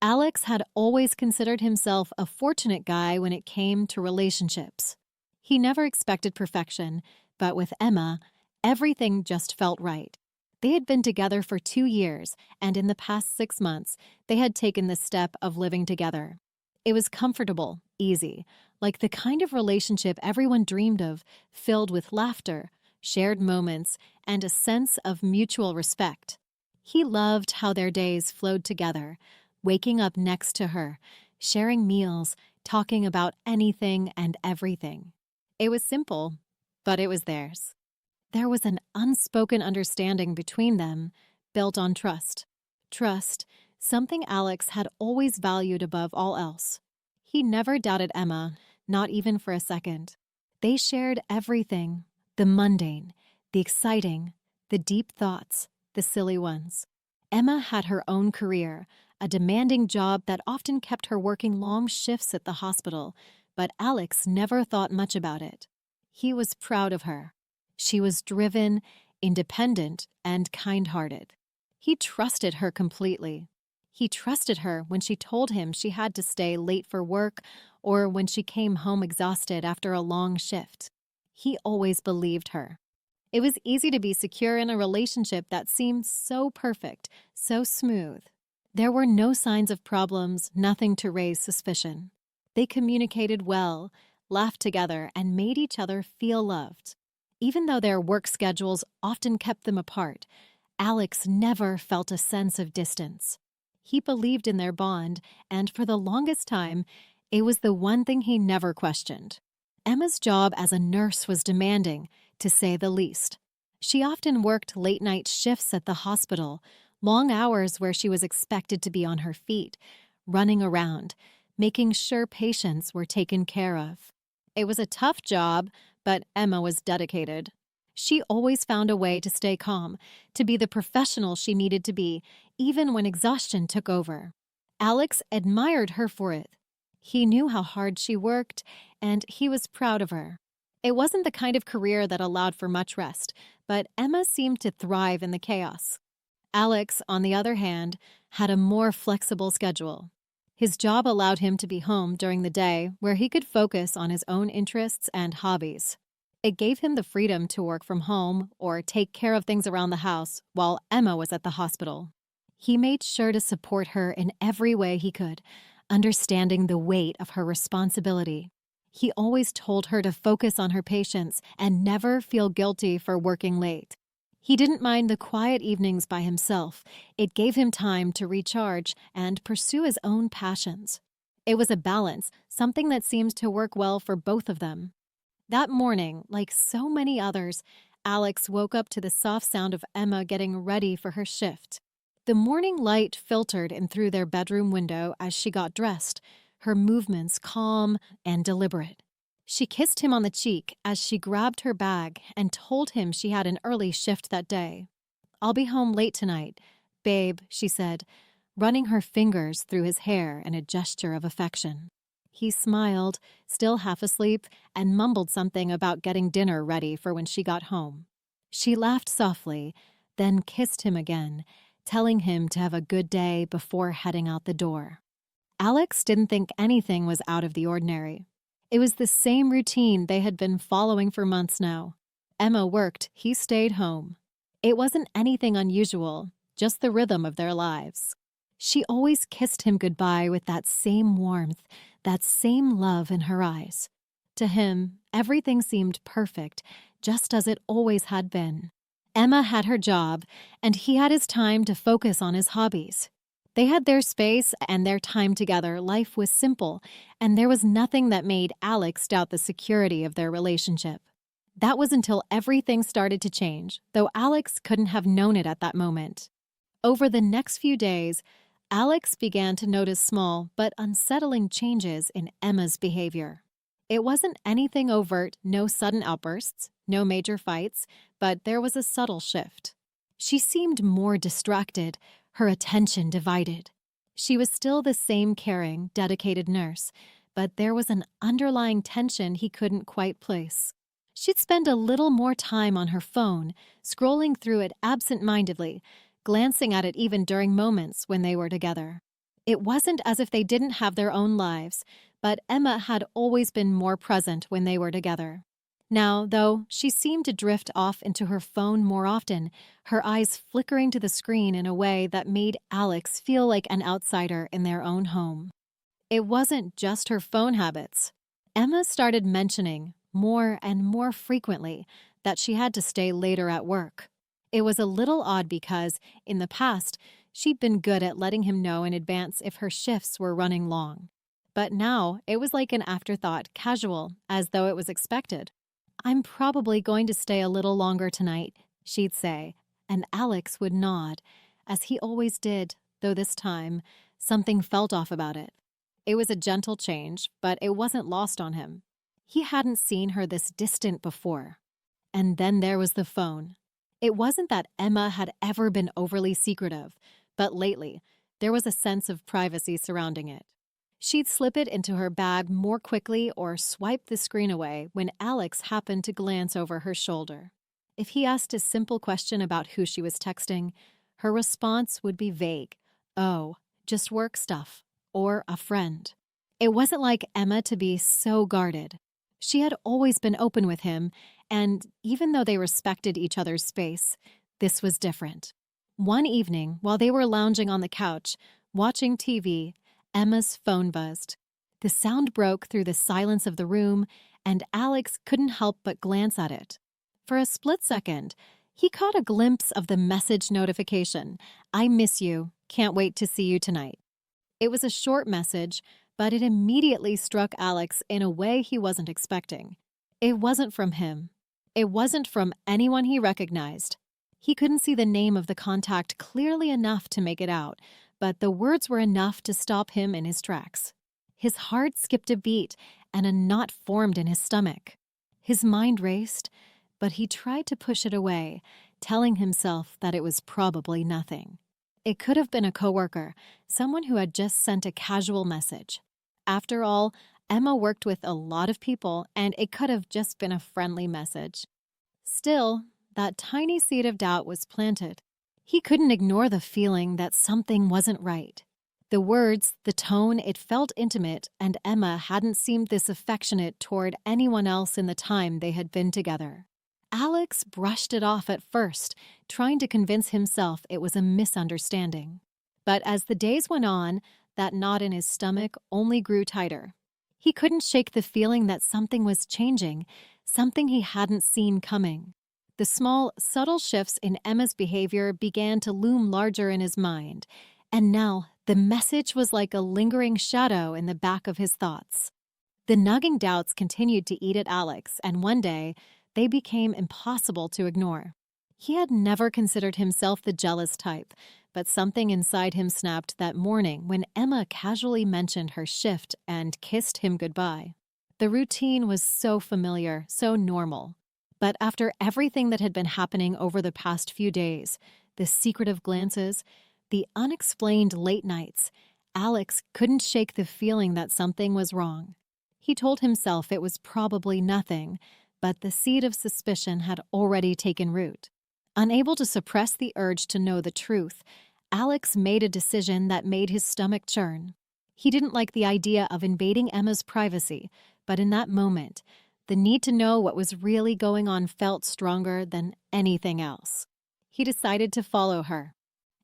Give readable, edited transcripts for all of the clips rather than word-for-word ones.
Alex had always considered himself a fortunate guy when it came to relationships. He never expected perfection, but with Emma, everything just felt right. They had been together for 2 years, and in the past 6 months, they had taken the step of living together. It was comfortable, easy, like the kind of relationship everyone dreamed of, filled with laughter, shared moments, and a sense of mutual respect. He loved how their days flowed together, waking up next to her, sharing meals, talking about anything and everything. It was simple, but it was theirs. There was an unspoken understanding between them, built on trust. Trust, something Alex had always valued above all else. He never doubted Emma, not even for a second. They shared everything, the mundane, the exciting, the deep thoughts, the silly ones. Emma had her own career, a demanding job that often kept her working long shifts at the hospital, but Alex never thought much about it. He was proud of her. She was driven, independent, and kind-hearted. He trusted her completely. He trusted her when she told him she had to stay late for work or when she came home exhausted after a long shift. He always believed her. It was easy to be secure in a relationship that seemed so perfect, so smooth. There were no signs of problems, nothing to raise suspicion. They communicated well, laughed together, and made each other feel loved. Even though their work schedules often kept them apart, Alex never felt a sense of distance. He believed in their bond, and for the longest time, it was the one thing he never questioned. Emma's job as a nurse was demanding, to say the least. She often worked late-night shifts at the hospital, long hours where she was expected to be on her feet, running around, making sure patients were taken care of. It was a tough job, but Emma was dedicated. She always found a way to stay calm, to be the professional she needed to be, even when exhaustion took over. Alex admired her for it. He knew how hard she worked, and he was proud of her. It wasn't the kind of career that allowed for much rest, but Emma seemed to thrive in the chaos. Alex, on the other hand, had a more flexible schedule. His job allowed him to be home during the day where he could focus on his own interests and hobbies. It gave him the freedom to work from home or take care of things around the house while Emma was at the hospital. He made sure to support her in every way he could, understanding the weight of her responsibility. He always told her to focus on her patients and never feel guilty for working late. He didn't mind the quiet evenings by himself. It gave him time to recharge and pursue his own passions. It was a balance, something that seemed to work well for both of them. That morning, like so many others, Alex woke up to the soft sound of Emma getting ready for her shift. The morning light filtered in through their bedroom window as she got dressed, her movements calm and deliberate. She kissed him on the cheek as she grabbed her bag and told him she had an early shift that day. "I'll be home late tonight, babe," she said, running her fingers through his hair in a gesture of affection. He smiled, still half asleep, and mumbled something about getting dinner ready for when she got home. She laughed softly, then kissed him again, telling him to have a good day before heading out the door. Alex didn't think anything was out of the ordinary. It was the same routine they had been following for months now. Emma worked, he stayed home. It wasn't anything unusual, just the rhythm of their lives. She always kissed him goodbye with that same warmth, that same love in her eyes. To him, everything seemed perfect, just as it always had been. Emma had her job, and he had his time to focus on his hobbies. They had their space and their time together. Life was simple, and there was nothing that made Alex doubt the security of their relationship. That was until everything started to change, though Alex couldn't have known it at that moment. Over the next few days, Alex began to notice small but unsettling changes in Emma's behavior. It wasn't anything overt, no sudden outbursts, no major fights, but there was a subtle shift. She seemed more distracted, her attention divided. She was still the same caring, dedicated nurse, but there was an underlying tension he couldn't quite place. She'd spend a little more time on her phone, scrolling through it absent-mindedly, glancing at it even during moments when they were together. It wasn't as if they didn't have their own lives, but Emma had always been more present when they were together. Now, though, she seemed to drift off into her phone more often, her eyes flickering to the screen in a way that made Alex feel like an outsider in their own home. It wasn't just her phone habits. Emma started mentioning, more and more frequently, that she had to stay later at work. It was a little odd because, in the past, she'd been good at letting him know in advance if her shifts were running long. But now, it was like an afterthought, casual, as though it was expected. "I'm probably going to stay a little longer tonight," she'd say, and Alex would nod, as he always did, though this time, something felt off about it. It was a gentle change, but it wasn't lost on him. He hadn't seen her this distant before. And then there was the phone. It wasn't that Emma had ever been overly secretive, but lately, there was a sense of privacy surrounding it. She'd slip it into her bag more quickly or swipe the screen away when Alex happened to glance over her shoulder. If he asked a simple question about who she was texting, her response would be vague. "Oh, just work stuff," or "a friend." It wasn't like Emma to be so guarded. She had always been open with him, and even though they respected each other's space, this was different. One evening, while they were lounging on the couch, watching TV, Emma's phone buzzed. The sound broke through the silence of the room, and Alex couldn't help but glance at it. For a split second, he caught a glimpse of the message notification. "I miss you. Can't wait to see you tonight." It was a short message, but it immediately struck Alex in a way he wasn't expecting. It wasn't from him. It wasn't from anyone he recognized. He couldn't see the name of the contact clearly enough to make it out, but the words were enough to stop him in his tracks. His heart skipped a beat, and a knot formed in his stomach. His mind raced, but he tried to push it away, telling himself that it was probably nothing. It could have been a coworker, someone who had just sent a casual message. After all, Emma worked with a lot of people, and it could have just been a friendly message. Still, that tiny seed of doubt was planted. He couldn't ignore the feeling that something wasn't right. The words, the tone, it felt intimate, and Emma hadn't seemed this affectionate toward anyone else in the time they had been together. Alex brushed it off at first, trying to convince himself it was a misunderstanding. But as the days went on, that knot in his stomach only grew tighter. He couldn't shake the feeling that something was changing, something he hadn't seen coming. The small, subtle shifts in Emma's behavior began to loom larger in his mind, and now the message was like a lingering shadow in the back of his thoughts. The nagging doubts continued to eat at Alex, and one day, they became impossible to ignore. He had never considered himself the jealous type, but something inside him snapped that morning when Emma casually mentioned her shift and kissed him goodbye. The routine was so familiar, so normal. But after everything that had been happening over the past few days, the secretive glances, the unexplained late nights, Alex couldn't shake the feeling that something was wrong. He told himself it was probably nothing, but the seed of suspicion had already taken root. Unable to suppress the urge to know the truth, Alex made a decision that made his stomach churn. He didn't like the idea of invading Emma's privacy, but in that moment, the need to know what was really going on felt stronger than anything else. He decided to follow her.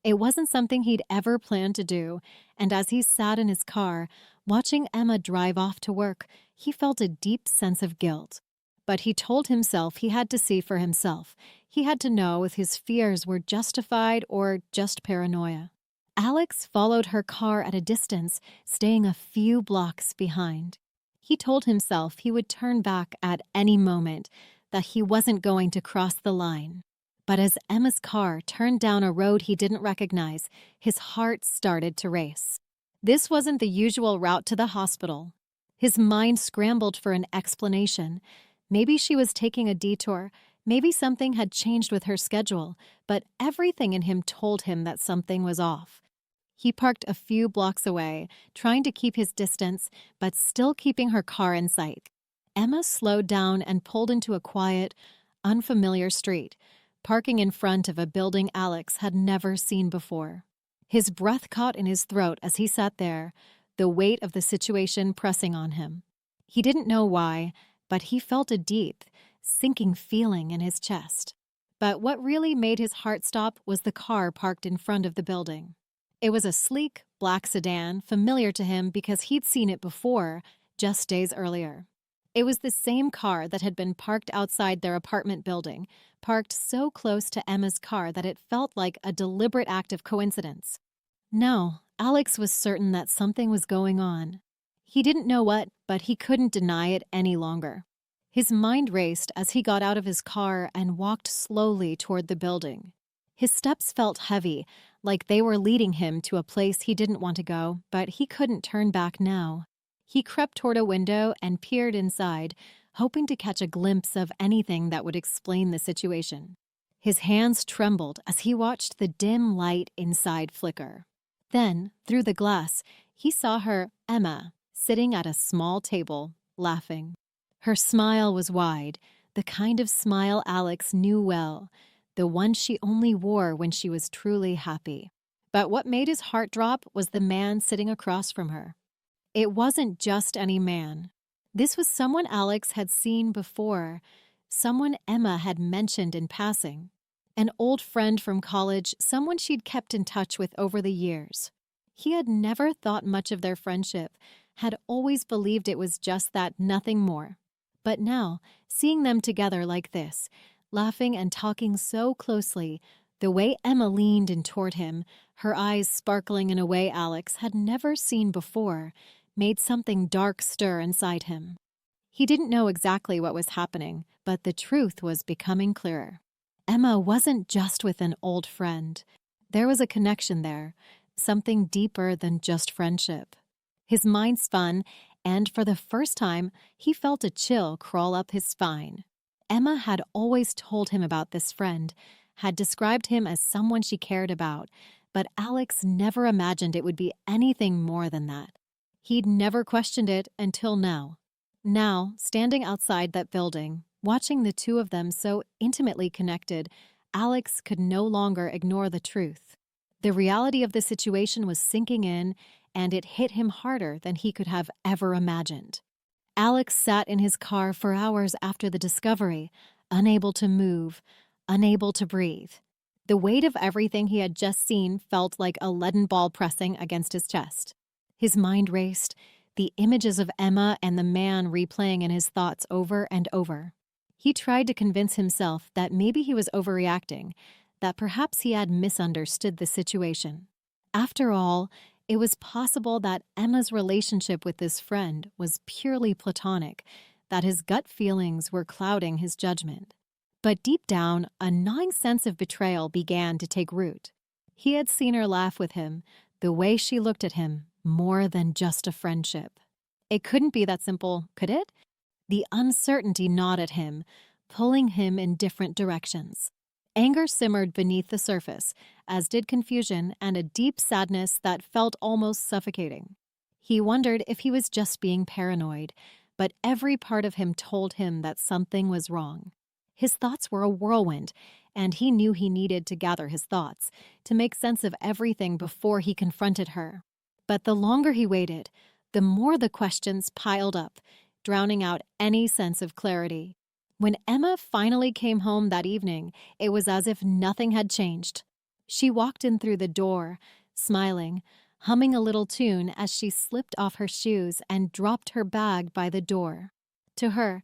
It wasn't something he'd ever planned to do, and as he sat in his car, watching Emma drive off to work, he felt a deep sense of guilt. But he told himself he had to see for himself. He had to know if his fears were justified or just paranoia. Alex followed her car at a distance, staying a few blocks behind. He told himself he would turn back at any moment, that he wasn't going to cross the line. But as Emma's car turned down a road he didn't recognize, his heart started to race. This wasn't the usual route to the hospital. His mind scrambled for an explanation. Maybe she was taking a detour, maybe something had changed with her schedule, but everything in him told him that something was off. He parked a few blocks away, trying to keep his distance, but still keeping her car in sight. Emma slowed down and pulled into a quiet, unfamiliar street, parking in front of a building Alex had never seen before. His breath caught in his throat as he sat there, the weight of the situation pressing on him. He didn't know why, but he felt a deep, sinking feeling in his chest. But what really made his heart stop was the car parked in front of the building. It was a sleek, black sedan, familiar to him because he'd seen it before, just days earlier. It was the same car that had been parked outside their apartment building, parked so close to Emma's car that it felt like a deliberate act of coincidence. No, Alex was certain that something was going on. He didn't know what, but he couldn't deny it any longer. His mind raced as he got out of his car and walked slowly toward the building. His steps felt heavy, like they were leading him to a place he didn't want to go, but he couldn't turn back now. He crept toward a window and peered inside, hoping to catch a glimpse of anything that would explain the situation. His hands trembled as he watched the dim light inside flicker. Then, through the glass, he saw her, Emma, sitting at a small table, laughing. Her smile was wide, the kind of smile Alex knew well, the one she only wore when she was truly happy. But what made his heart drop was the man sitting across from her. It wasn't just any man. This was someone Alex had seen before, someone Emma had mentioned in passing. An old friend from college, someone she'd kept in touch with over the years. He had never thought much of their friendship, had always believed it was just that, nothing more. But now, seeing them together like this, laughing and talking so closely, the way Emma leaned in toward him, her eyes sparkling in a way Alex had never seen before, made something dark stir inside him. He didn't know exactly what was happening, but the truth was becoming clearer. Emma wasn't just with an old friend. There was a connection there, something deeper than just friendship. His mind spun, and for the first time, he felt a chill crawl up his spine. Emma had always told him about this friend, had described him as someone she cared about, but Alex never imagined it would be anything more than that. He'd never questioned it until now. Now, standing outside that building, watching the two of them so intimately connected, Alex could no longer ignore the truth. The reality of the situation was sinking in, and it hit him harder than he could have ever imagined. Alex sat in his car for hours after the discovery, unable to move, unable to breathe. The weight of everything he had just seen felt like a leaden ball pressing against his chest. His mind raced, the images of Emma and the man replaying in his thoughts over and over. He tried to convince himself that maybe he was overreacting, that perhaps he had misunderstood the situation. After all, it was possible that Emma's relationship with this friend was purely platonic, that his gut feelings were clouding his judgment. But deep down, a gnawing sense of betrayal began to take root. He had seen her laugh with him, the way she looked at him, more than just a friendship. It couldn't be that simple, could it? The uncertainty gnawed at him, pulling him in different directions. Anger simmered beneath the surface, as did confusion and a deep sadness that felt almost suffocating. He wondered if he was just being paranoid, but every part of him told him that something was wrong. His thoughts were a whirlwind, and he knew he needed to gather his thoughts, to make sense of everything before he confronted her. But the longer he waited, the more the questions piled up, drowning out any sense of clarity. When Emma finally came home that evening, it was as if nothing had changed. She walked in through the door, smiling, humming a little tune as she slipped off her shoes and dropped her bag by the door. To her,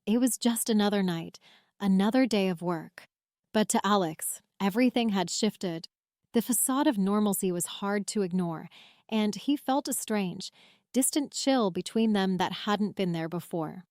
it was just another night, another day of work. But to Alex, everything had shifted. The facade of normalcy was hard to ignore, and he felt a strange, distant chill between them that hadn't been there before.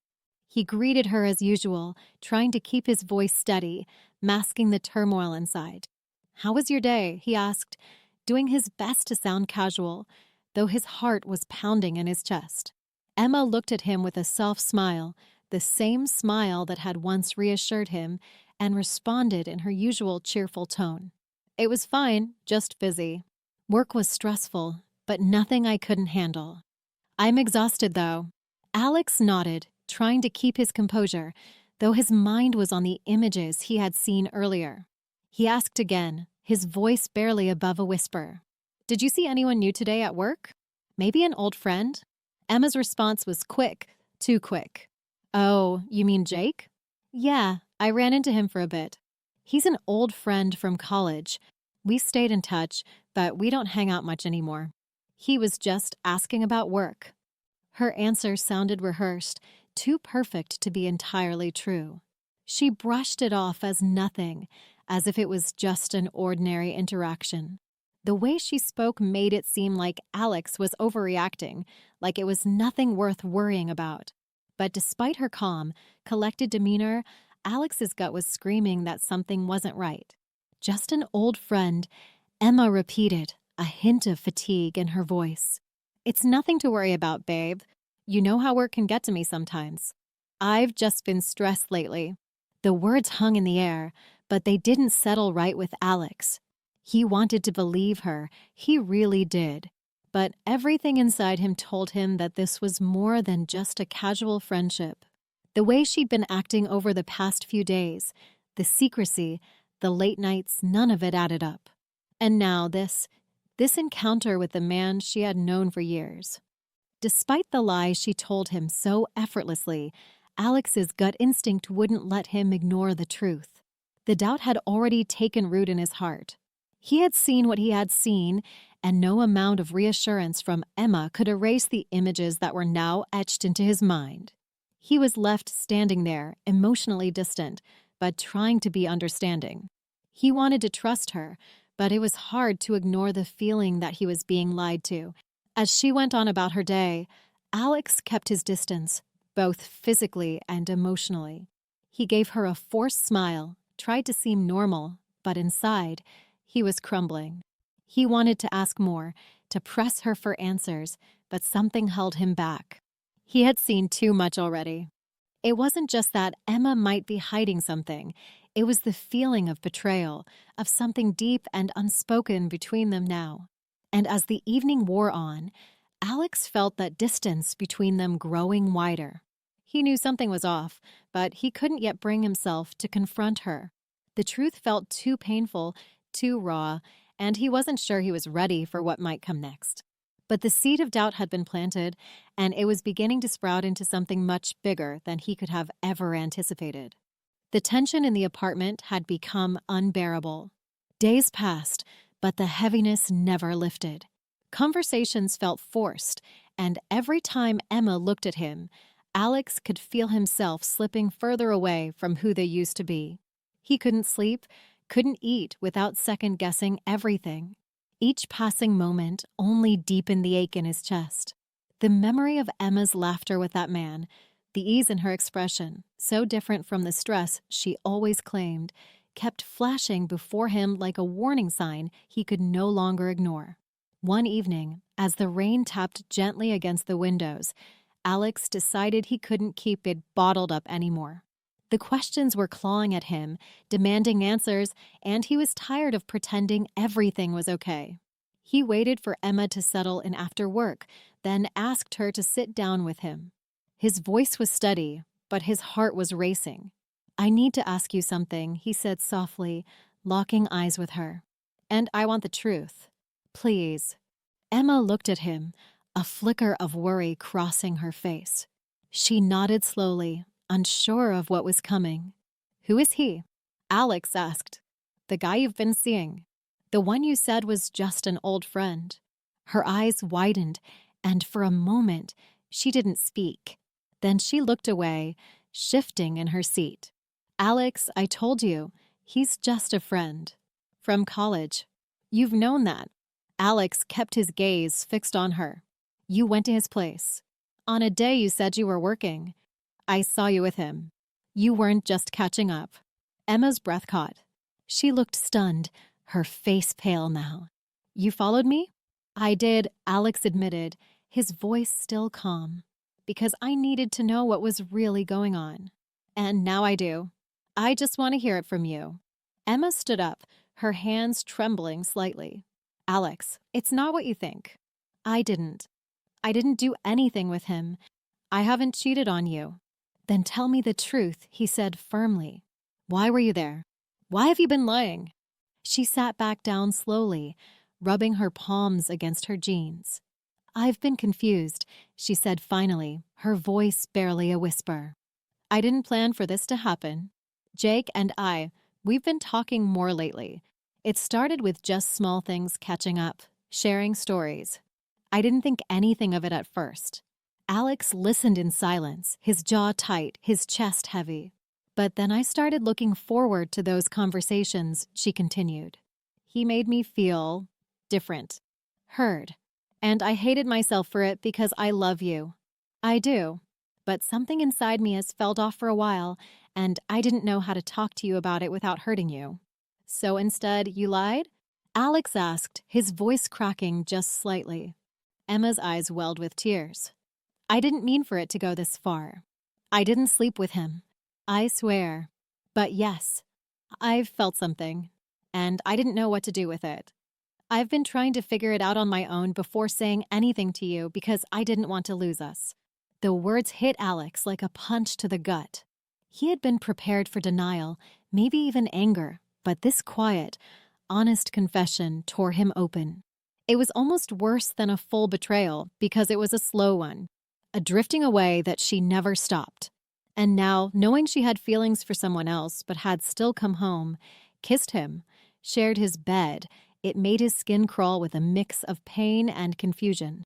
He greeted her as usual, trying to keep his voice steady, masking the turmoil inside. "How was your day?" he asked, doing his best to sound casual, though his heart was pounding in his chest. Emma looked at him with a soft smile, the same smile that had once reassured him, and responded in her usual cheerful tone. "It was fine, just busy. Work was stressful, but nothing I couldn't handle. I'm exhausted, though." Alex nodded, trying to keep his composure, though his mind was on the images he had seen earlier. He asked again, his voice barely above a whisper. Did you see anyone new today at work? Maybe an old friend? Emma's response was quick, too quick. Oh, you mean Jake? Yeah, I ran into him for a bit. He's an old friend from college. We stayed in touch, but we don't hang out much anymore. He was just asking about work. Her answer sounded rehearsed, too perfect to be entirely true. She brushed it off as nothing, as if it was just an ordinary interaction. The way she spoke made it seem like Alex was overreacting, like it was nothing worth worrying about. But despite her calm, collected demeanor, Alex's gut was screaming that something wasn't right. Just an old friend, Emma repeated, a hint of fatigue in her voice. It's nothing to worry about, babe. You know how work can get to me sometimes. I've just been stressed lately. The words hung in the air, but they didn't settle right with Alex. He wanted to believe her, he really did. But everything inside him told him that this was more than just a casual friendship. The way she'd been acting over the past few days, the secrecy, the late nights, none of it added up. And now this encounter with the man she had known for years. Despite the lies she told him so effortlessly, Alex's gut instinct wouldn't let him ignore the truth. The doubt had already taken root in his heart. He had seen what he had seen, and no amount of reassurance from Emma could erase the images that were now etched into his mind. He was left standing there, emotionally distant, but trying to be understanding. He wanted to trust her, but it was hard to ignore the feeling that he was being lied to. As she went on about her day, Alex kept his distance, both physically and emotionally. He gave her a forced smile, tried to seem normal, but inside, he was crumbling. He wanted to ask more, to press her for answers, but something held him back. He had seen too much already. It wasn't just that Emma might be hiding something. It was the feeling of betrayal, of something deep and unspoken between them now. And as the evening wore on, Alex felt that distance between them growing wider. He knew something was off, but he couldn't yet bring himself to confront her. The truth felt too painful, too raw, and he wasn't sure he was ready for what might come next. But the seed of doubt had been planted, and it was beginning to sprout into something much bigger than he could have ever anticipated. The tension in the apartment had become unbearable. Days passed, but the heaviness never lifted. Conversations felt forced, and every time Emma looked at him, Alex could feel himself slipping further away from who they used to be. He couldn't sleep, couldn't eat without second-guessing everything. Each passing moment only deepened the ache in his chest. The memory of Emma's laughter with that man, the ease in her expression, so different from the stress she always claimed, kept flashing before him like a warning sign he could no longer ignore. One evening, as the rain tapped gently against the windows, Alex decided he couldn't keep it bottled up anymore. The questions were clawing at him, demanding answers, and he was tired of pretending everything was okay. He waited for Emma to settle in after work, then asked her to sit down with him. His voice was steady, but his heart was racing. "I need to ask you something," he said softly, locking eyes with her. "And I want the truth. Please." Emma looked at him, a flicker of worry crossing her face. She nodded slowly, unsure of what was coming. "Who is he?" Alex asked. "The guy you've been seeing. The one you said was just an old friend." Her eyes widened, and for a moment, she didn't speak. Then she looked away, shifting in her seat. "Alex, I told you, he's just a friend. From college. You've known that." Alex kept his gaze fixed on her. "You went to his place. On a day you said you were working. I saw you with him. You weren't just catching up." Emma's breath caught. She looked stunned, her face pale now. "You followed me?" "I did," Alex admitted, his voice still calm. "Because I needed to know what was really going on. And now I do. I just want to hear it from you." Emma stood up, her hands trembling slightly. "Alex, it's not what you think. I didn't do anything with him. I haven't cheated on you." "Then tell me the truth," he said firmly. "Why were you there? Why have you been lying?" She sat back down slowly, rubbing her palms against her jeans. "I've been confused," she said finally, her voice barely a whisper. "I didn't plan for this to happen. Jake and we've been talking more lately. It started with just small things catching up, sharing stories. I didn't think anything of it at first." Alex listened in silence, his jaw tight, his chest heavy. "But then I started looking forward to those conversations," she continued. "He made me feel different, heard. And I hated myself for it because I love you. I do. But something inside me has felt off for a while, and I didn't know how to talk to you about it without hurting you. So instead, you lied?" Alex asked, his voice cracking just slightly. Emma's eyes welled with tears. "I didn't mean for it to go this far. I didn't sleep with him. I swear. But yes, I've felt something, and I didn't know what to do with it. I've been trying to figure it out on my own before saying anything to you because I didn't want to lose us." The words hit Alex like a punch to the gut. He had been prepared for denial, maybe even anger, but this quiet, honest confession tore him open. It was almost worse than a full betrayal because it was a slow one, a drifting away that she never stopped. And now, knowing she had feelings for someone else but had still come home, kissed him, shared his bed, it made his skin crawl with a mix of pain and confusion.